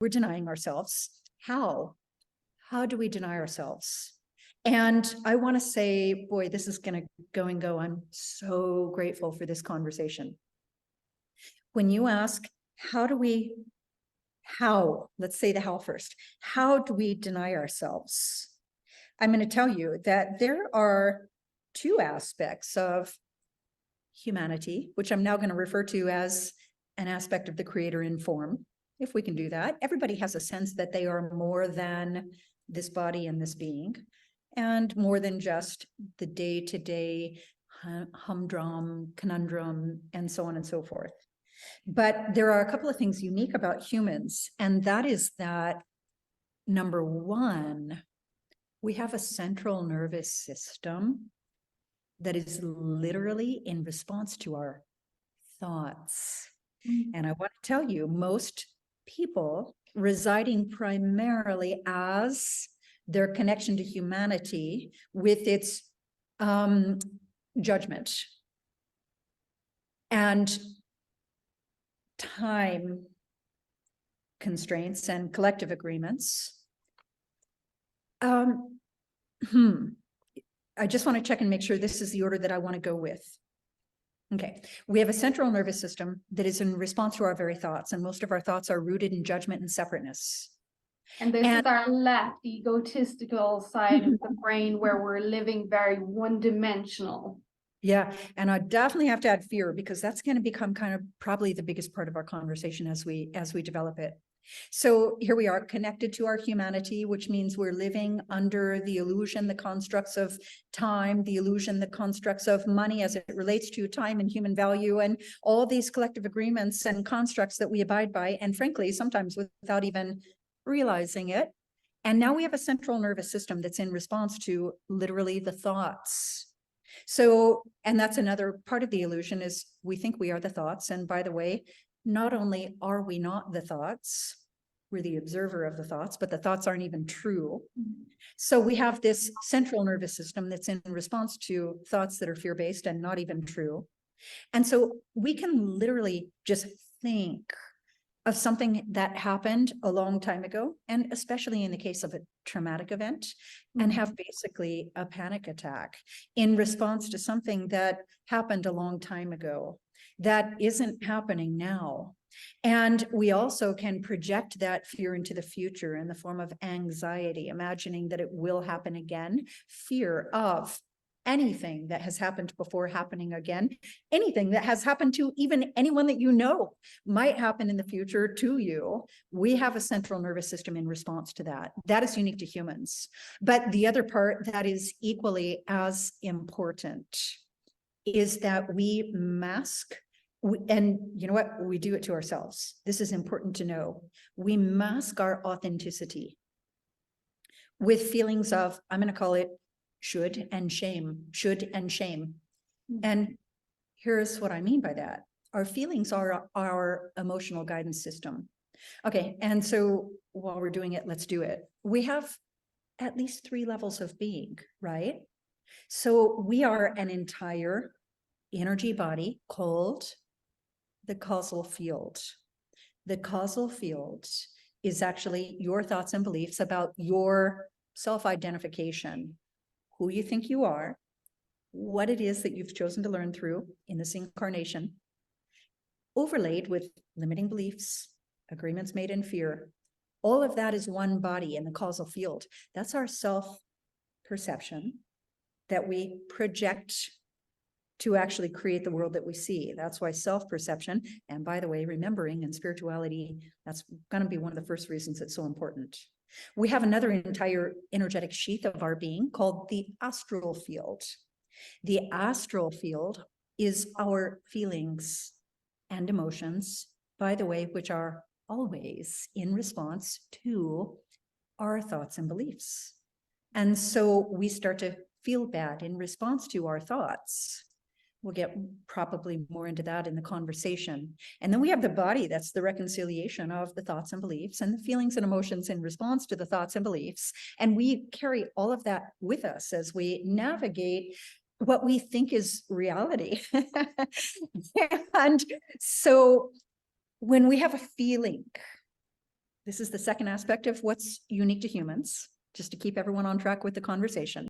we're denying ourselves. How? How do we deny ourselves? And I want to say, boy, this is going to go and go. I'm so grateful for this conversation. When you ask, let's say the how first, how do we deny ourselves? I'm going to tell you that there are two aspects of humanity, which I'm now going to refer to as an aspect of the creator in form, if we can do that. Everybody has a sense that they are more than this body and this being, and more than just the day-to-day humdrum, conundrum, and so on and so forth. But there are a couple of things unique about humans, and that is that, number one, we have a central nervous system that is literally in response to our thoughts. And I want to tell you, most people residing primarily as their connection to humanity with its judgment and time constraints and collective agreements. I just want to check and make sure this is the order that I want to go with. Okay, we have a central nervous system that is in response to our very thoughts, and most of our thoughts are rooted in judgment and separateness. And this is our left egotistical side of the brain, where we're living very one-dimensional. Yeah, and I definitely have to add fear, because that's going to become kind of probably the biggest part of our conversation as we develop it. So here we are, connected to our humanity, which means we're living under the illusion, the constructs of time, the illusion, the constructs of money as it relates to time and human value, and all these collective agreements and constructs that we abide by, and frankly, sometimes without even realizing it. And now we have a central nervous system that's in response to literally the thoughts. So, and that's another part of the illusion, is we think we are the thoughts. And by the way, not only are we not the thoughts, we're the observer of the thoughts, but the thoughts aren't even true. So we have this central nervous system that's in response to thoughts that are fear-based and not even true. And so we can literally just think of something that happened a long time ago, and especially in the case of a traumatic event, and have basically a panic attack in response to something that happened a long time ago that isn't happening now. And we also can project that fear into the future in the form of anxiety, imagining that it will happen again, fear of anything that has happened before happening again, anything that has happened to even anyone that you know might happen in the future to you. We have a central nervous system in response to that. That is unique to humans. But the other part that is equally as important is that we mask, and you know what, we do it to ourselves. This is important to know. We mask our authenticity with feelings of, I'm going to call it should and shame, should and shame. And here's what I mean by that. Our feelings are our emotional guidance system. Okay, and so while we're doing it, let's do it. We have at least 3 levels of being, right? So we are an entire energy body called the causal field. The causal field is actually your thoughts and beliefs about your self-identification, who you think you are, what it is that you've chosen to learn through in this incarnation, overlaid with limiting beliefs, agreements made in fear. All of that is one body in the causal field. That's our self-perception that we project to actually create the world that we see. That's why self-perception, and by the way, remembering and spirituality, that's going to be one of the first reasons it's so important. We have another entire energetic sheath of our being called the astral field. The astral field is our feelings and emotions, by the way, which are always in response to our thoughts and beliefs. And so we start to feel bad in response to our thoughts. We'll get probably more into that in the conversation. And then we have the body, that's the reconciliation of the thoughts and beliefs and the feelings and emotions in response to the thoughts and beliefs. And we carry all of that with us as we navigate what we think is reality. And so when we have a feeling, This is the second aspect of what's unique to humans, just to keep everyone on track with the conversation.